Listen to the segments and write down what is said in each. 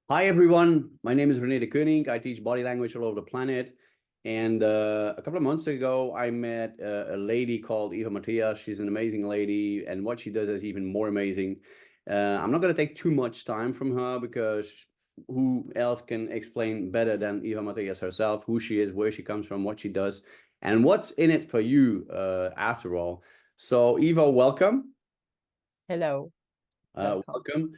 Hi everyone, my name is René de Koning. I teach body language all over the planet. And a couple of months ago, I met a lady called Eva Mattia. She's an amazing lady, and what she does is even more amazing. I'm not going to take too much time from her because who else can explain better than Eva Matias herself who she is, where she comes from, what she does, and what's in it for you after all. So, Eva, welcome. Hello, welcome. Welcome.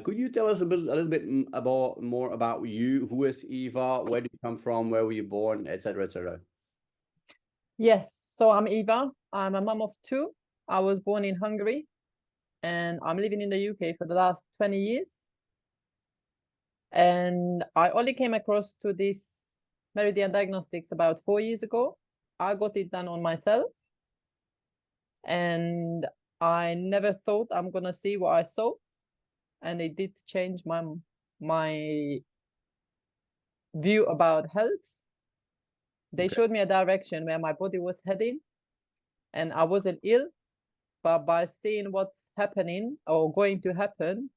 Could you tell us a little bit about more about you? Who is Eva? Where do you come from? Where were you born, etc., etc.? Yes, so I'm Eva. I'm a mom of two. I was born in Hungary and I'm living in the UK for the last 20 years. And I only came across to this Meridian Diagnostics about 4 years ago. I got it done on myself and I never thought I'm gonna see what I saw. And it did change my view about health. They Okay. showed me a direction where my body was heading and I wasn't ill. But by seeing what's happening or going to happen,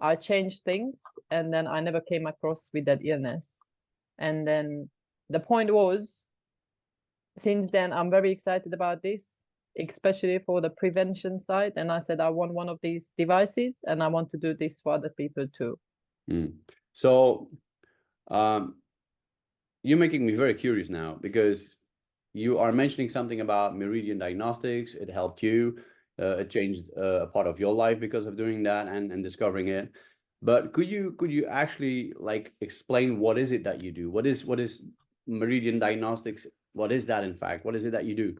I changed things and then I never came across with that illness. And then the point was, since then, I'm very excited about this, especially for the prevention side. And I said, I want one of these devices and I want to do this for other people too. Mm. So, um, you're making me very curious now because you are mentioning something about Meridian Diagnostics. It helped you. It changed a part of your life because of doing that and discovering it. But could you actually like explain what is it that you do? What is Meridian Diagnostics? What is that in fact? What is it that you do?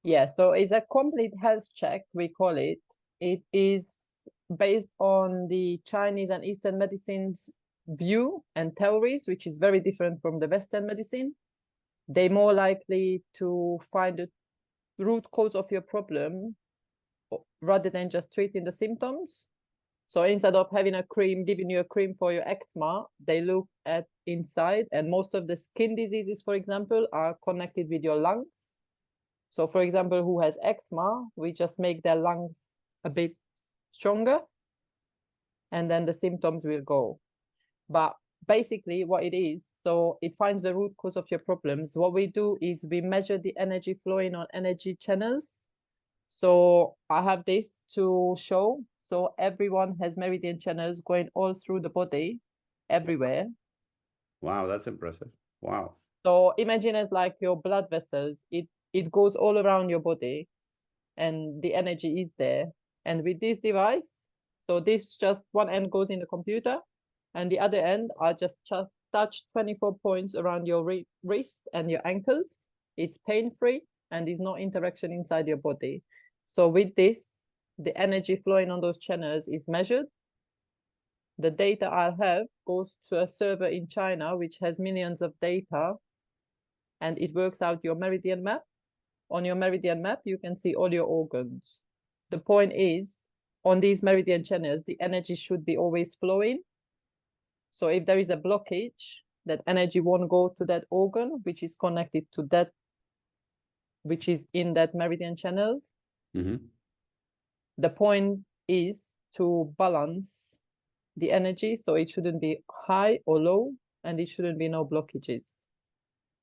Yeah, so it's a complete health check, we call it. It is based on the Chinese and Eastern medicine's view and theories, which is very different from the Western medicine. They're more likely to find the root cause of your problem rather than just treating the symptoms. So instead of having a cream, giving you a cream for your eczema, they look at inside. And most of the skin diseases, for example, are connected with your lungs. So for example, who has eczema, we just make their lungs a bit stronger and then the symptoms will go. But basically what it is, so it finds the root cause of your problems. What we do is we measure the energy flowing on energy channels. So I have this to show. So everyone has meridian channels going all through the body, everywhere. Wow, that's impressive. Wow. So imagine it like your blood vessels. It goes all around your body and the energy is there. And with this device, so this just one end goes in the computer and the other end, I just touch 24 points around your wrist and your ankles. It's pain-free and there's no interaction inside your body. So with this, the energy flowing on those channels is measured. The data I'll have goes to a server in China, which has millions of data, and it works out your meridian map. On your meridian map, you can see all your organs. The point is, on these meridian channels, the energy should be always flowing. So if there is a blockage, that energy won't go to that organ, which is connected to that, which is in that meridian channel. Hmm. The point is to balance the energy, so it shouldn't be high or low, and it shouldn't be no blockages.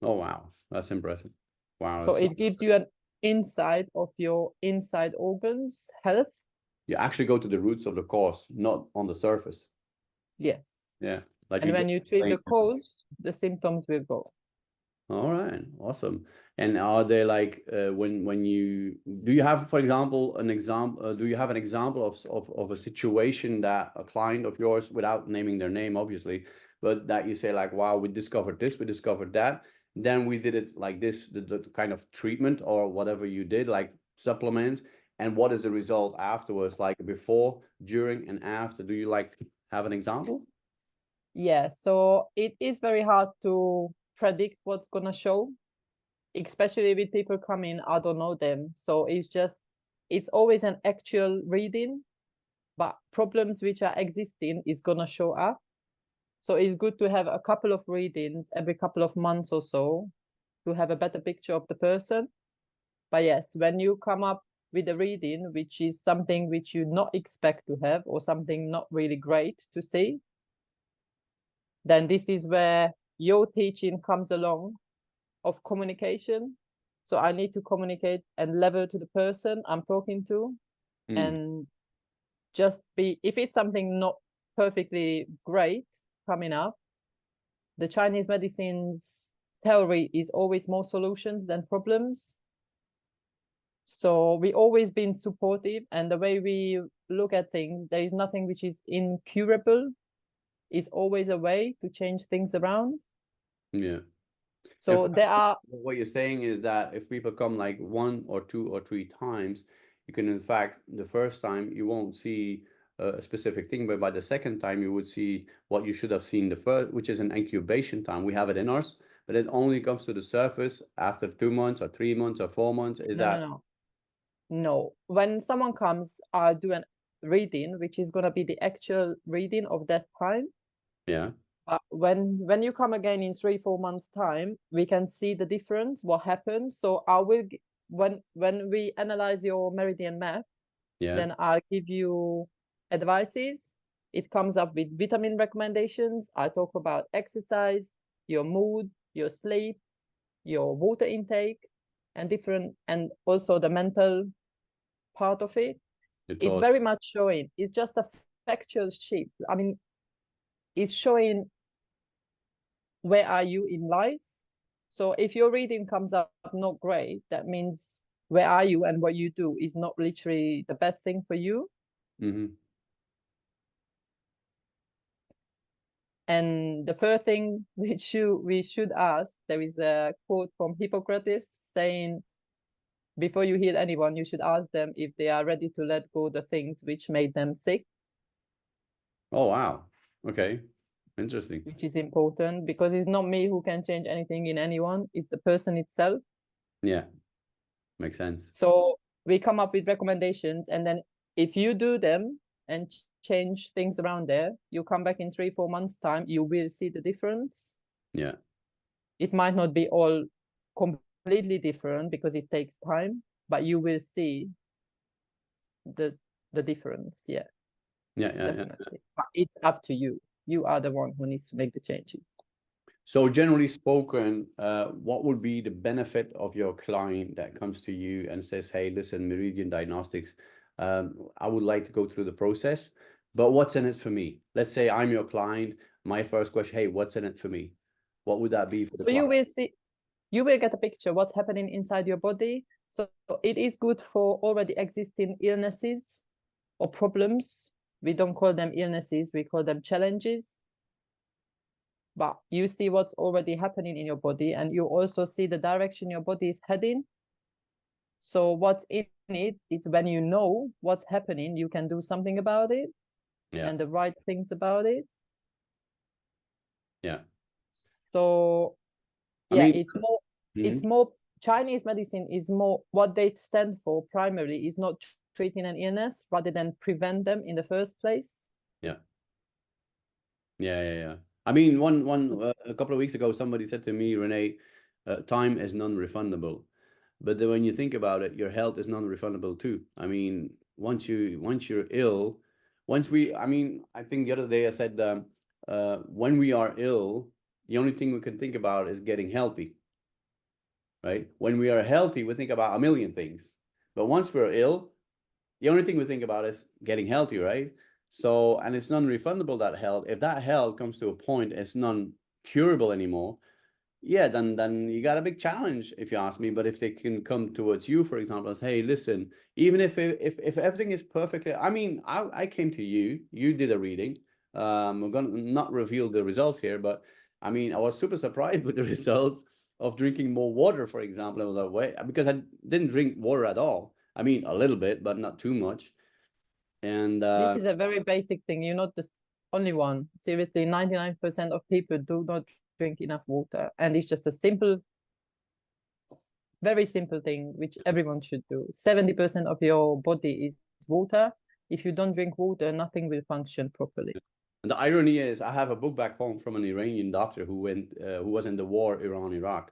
Oh wow, that's impressive. Wow. So So it gives you an insight of your inside organs health. you actually go to the roots of the cause, not on the surface. Yes. Yeah, like And you when just you treat the explained. cause, the symptoms will go. All right, awesome. And are they like when you do you have, for example, an example? Do you have an example of a situation that a client of yours, without naming their name, obviously, but that you say like, wow, we discovered this, we discovered that, then we did it like this, the kind of treatment or whatever you did, like supplements, and what is the result afterwards, like before, during, and after? Do you like have an example? Yeah, so it is very hard to predict what's gonna show, especially with people coming, I don't know them. So it's always an actual reading, but problems which are existing is gonna show up. So it's good to have a couple of readings every couple of months or so to have a better picture of the person. But yes, when you come up with a reading, which is something which you not expect to have or something not really great to see, then this is where your teaching comes along of communication. So I need to communicate and level to the person I'm talking to, and just be, if it's something not perfectly great coming up, the Chinese medicine's theory is always more solutions than problems. So we always been supportive, and the way we look at things, there is nothing which is incurable. It's always a way to change things around. Yeah. So there are, what you're saying is that if people come like 1 or 2 or 3 times, you can, in fact, the first time you won't see a specific thing, but by the second time you would see what you should have seen the first, which is an incubation time. We have it in us, but it only comes to the surface after 2 months or 3 months or 4 months. Is that? No. When someone comes, I do a reading, which is going to be the actual reading of that time. Yeah. But when you come again in 3-4 months time, we can see the difference, what happened. So I will, when we analyze your meridian map, then I'll give you advices. It comes up with vitamin recommendations. I talk about exercise, your mood, your sleep, your water intake, and different, and also the mental part of it. It's very much showing. It's just a factual sheet. I mean, it's showing where are you in life. So if your reading comes up not great, that means where are you and what you do is not literally the best thing for you. And the first thing which we should ask, there is a quote from Hippocrates saying, before you heal anyone, you should ask them if they are ready to let go the things which made them sick. Oh, wow. Okay. Interesting. Which is important, because it's not me who can change anything in anyone, it's the person itself. Yeah, makes sense. So we come up with recommendations, and then if you do them and change things around there, you come back in 3-4 months time, you will see the difference. Yeah. It might not be all completely different because it takes time, but you will see the difference. Yeah, definitely. But it's up to you. You are the one who needs to make the changes. So generally spoken, what would be the benefit of your client that comes to you and says, hey, listen, Meridian Diagnostics, I would like to go through the process, but what's in it for me? Let's say I'm your client. My first question, hey, what's in it for me? What would that be for the client? You will see, you will get a picture what's happening inside your body. So it is good for already existing illnesses or problems. We don't call them illnesses, we call them challenges. But you see what's already happening in your body, and you also see the direction your body is heading. So what's in it is when you know what's happening, you can do something about it, and the right things about it. Yeah. So yeah, I mean, it's more Chinese medicine is more what they stand for primarily is not treating an illness rather than prevent them in the first place. Yeah. I mean, a couple of weeks ago, somebody said to me, Renee, time is non-refundable. But then when you think about it, your health is non-refundable too. I mean, once you're ill, I mean, I think the other day I said, when we are ill, the only thing we can think about is getting healthy, right? When we are healthy, we think about a million things. But once we're ill, the only thing we think about is getting healthy, right? So, and it's non-refundable, that health. If that health comes to a point it's non-curable anymore, yeah, then you got a big challenge, if you ask me. But if they can come towards you, for example, and say, hey, listen, even if everything is perfectly, I mean, I came to you, you did a reading. I'm gonna not reveal the results here, but I mean, I was super surprised with the results of drinking more water, for example. I was like, wait, because I didn't drink water at all. I mean, a little bit, but not too much. And this is a very basic thing. You're not the only one. Seriously, 99% of people do not drink enough water, and it's just a simple, very simple thing which everyone should do. 70% of your body is water. If you don't drink water, nothing will function properly. And the irony is, I have a book back home from an Iranian doctor who was in the war, Iran-Iraq,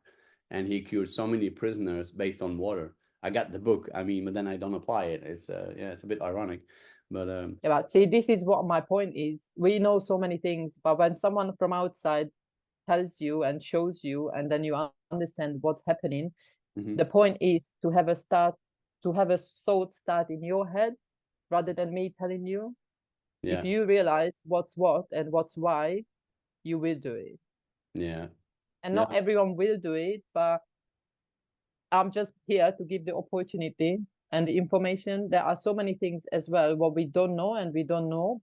and he cured so many prisoners based on water. I got the book. I mean, but then I don't apply it. It's yeah, it's a bit ironic, but Yeah, but see, this is what my point is. We know so many things, but when someone from outside tells you and shows you, and then you understand what's happening, mhm, the point is to have a start, to have a thought start in your head rather than me telling you. yeah, If you realize what's what and what's why, you will do it. yeah, And yeah, not everyone will do it, but I'm just here to give the opportunity and the information. There are so many things as well what we don't know, and we don't know,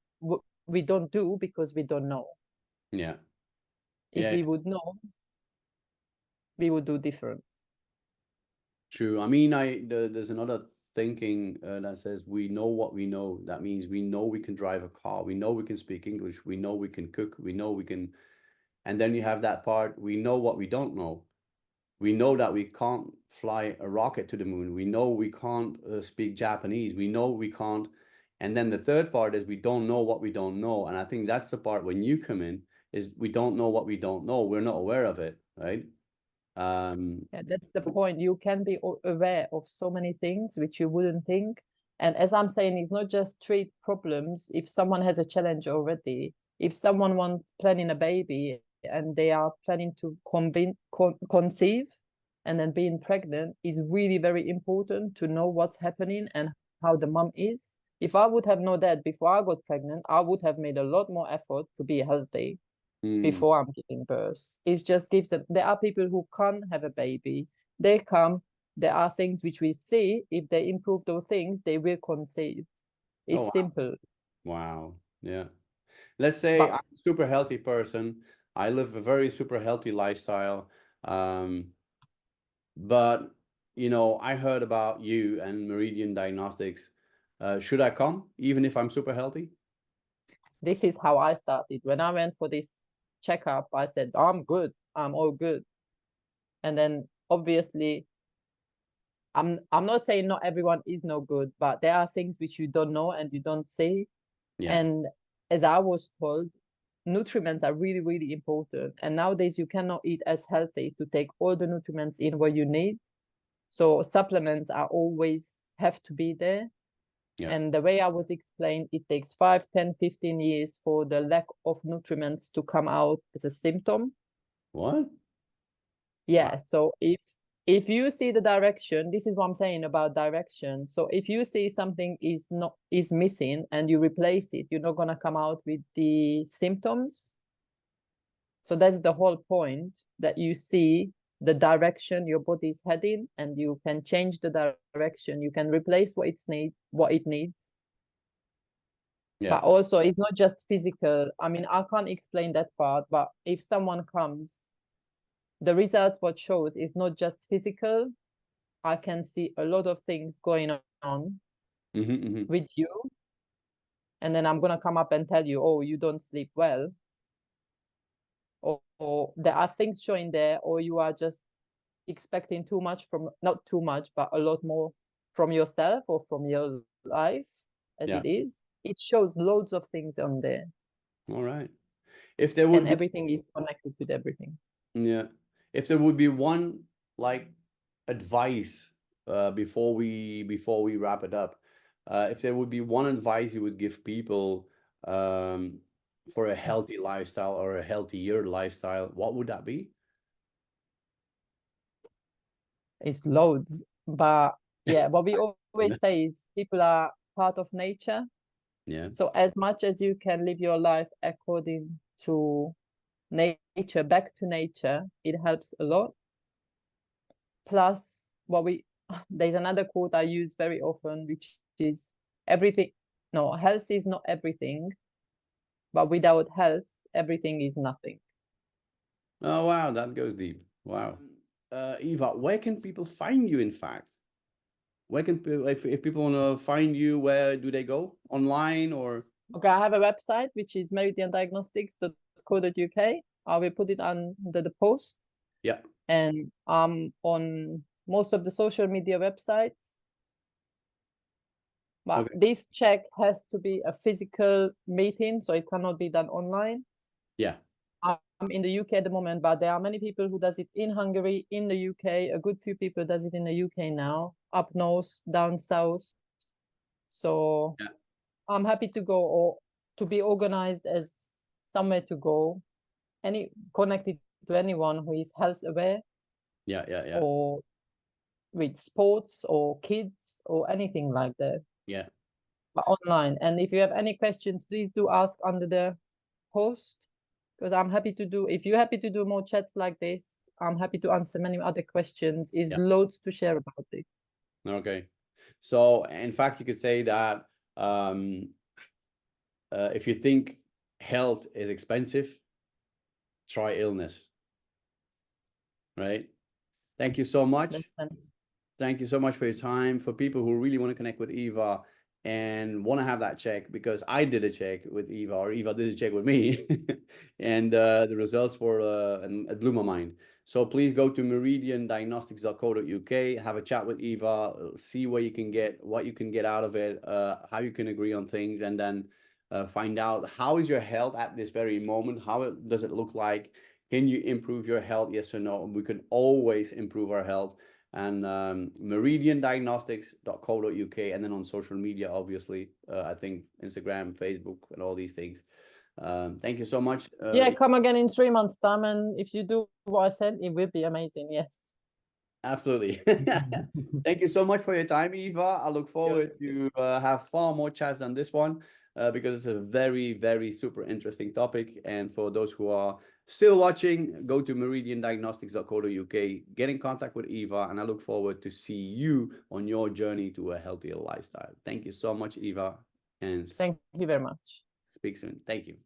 we don't do because we don't know. yeah, If yeah. we would know, we would do different. True. I mean, there's another thinking that says we know what we know. That means we know we can drive a car. We know we can speak English. We know we can cook. We know we can. And then you have that part. We know what we don't know. We know that we can't fly a rocket to the moon. We know we can't speak Japanese. We know we can't. And then the third part is we don't know what we don't know. And I think that's the part when you come in is we don't know what we don't know. We're not aware of it, right? Yeah, that's the point. You can be aware of so many things which you wouldn't think. And as I'm saying, it's not just treat problems. If someone has a challenge already, if someone wants planning a baby and they are planning to conceive and then being pregnant, is really very important to know what's happening and how the mom is. If I would have known that before I got pregnant, I would have made a lot more effort to be healthy mm, before I'm giving birth. It just gives them, there are people who can't have a baby. They come, there are things which we see. If they improve those things, they will conceive. oh, It's wow. simple. Wow. Yeah. Let's say I'm But a super healthy person. I live a very super healthy lifestyle. Um, but I heard about you and Meridian Diagnostics. Should I come even if I'm super healthy? this is how I started. When I went for this checkup, I said, I'm good. I'm all good. And then obviously, I'm not saying not everyone is no good, but there are things which you don't know and you don't see. Yeah. And as I was told, nutriments are really, really important. And nowadays, you cannot eat as healthy to take all the nutriments in what you need. So supplements are always have to be there. Yeah. And the way I was explained, it takes 5, 10, 15 years for the lack of nutriments to come out as a symptom. What? Wow. Yeah, so if you see the direction, this is what I'm saying about direction. So if you see something is missing and you replace it, you're not gonna come out with the symptoms. So that's the whole point, that you see the direction your body is heading and you can change the direction. You can replace what it needs. Yeah. But also it's not just physical. I mean, I can't explain that part, but if someone comes, the results what shows is not just physical. I can see a lot of things going on Hmm. with you. And then I'm gonna come up and tell you, oh, you don't sleep well. Or there are things showing there, or you are just expecting too much from, not too much, but a lot more from yourself or from your life as Yeah. it is. It shows loads of things on there, All right. If there and would be, everything is connected with everything. yeah, if there would be one like advice before we wrap it up, if there would be one advice you would give people for a healthy lifestyle or a healthier lifestyle, what would that be? It's loads. But yeah, what we always Yeah. say is people are part of nature. Yeah. So as much as you can live your life according to nature, back to nature, it helps a lot. Plus, there's another quote I use very often, which is everything. No, health is not everything, but without health, everything is nothing. Oh wow, that goes deep. Wow. Eva, where can people find you in fact? Where can if people want to find you, where do they go? Online or Okay, I have a website which is meridiandiagnostics.co.uk. I will put it under the post, yeah. and on most of the social media websites. But Okay. this check has to be a physical meeting, so it cannot be done online. Yeah. I'm in the UK at the moment, but there are many people who does it in Hungary, in the UK. A good few people does it in the UK now. up north, down south. So Yeah. I'm happy to go or to be organized as somewhere to go, connected to anyone who is health aware Yeah. or with sports or kids or anything like that, Yeah. but online. And if you have any questions, please do ask under the post, because I'm happy to do, if you're happy to do more chats like this, I'm happy to answer many other questions. Is Yeah. loads to share about it. Okay. So in fact, you could say that if you think health is expensive, try illness, right? Thank you so much. Thank you so much for your time. For people who really want to connect with Eva and want to have that check, because I did a check with Eva, or Eva did a check with me, and the results were, and it blew my mind. So please go to meridiandiagnostics.co.uk, have a chat with Eva, see what you can get out of it, how you can agree on things, and then find out how is your health at this very moment, does it look like, can you improve your health, yes or no? We can always improve our health. And meridiandiagnostics.co.uk, and then on social media, obviously, I think Instagram, Facebook, and all these things. Thank you so much. Yeah, come again in 3 months' time, and if you do what I said, it will be amazing. Yes. Absolutely. Thank you so much for your time, Eva. I look forward to have far more chats on this one, because it's a very, very super interesting topic. And for those who are still watching, go to meridiandiagnostics.co.uk, get in contact with Eva, and I look forward to see you on your journey to a healthier lifestyle. Thank you so much, Eva, and Thank you very much. speak soon. Thank you.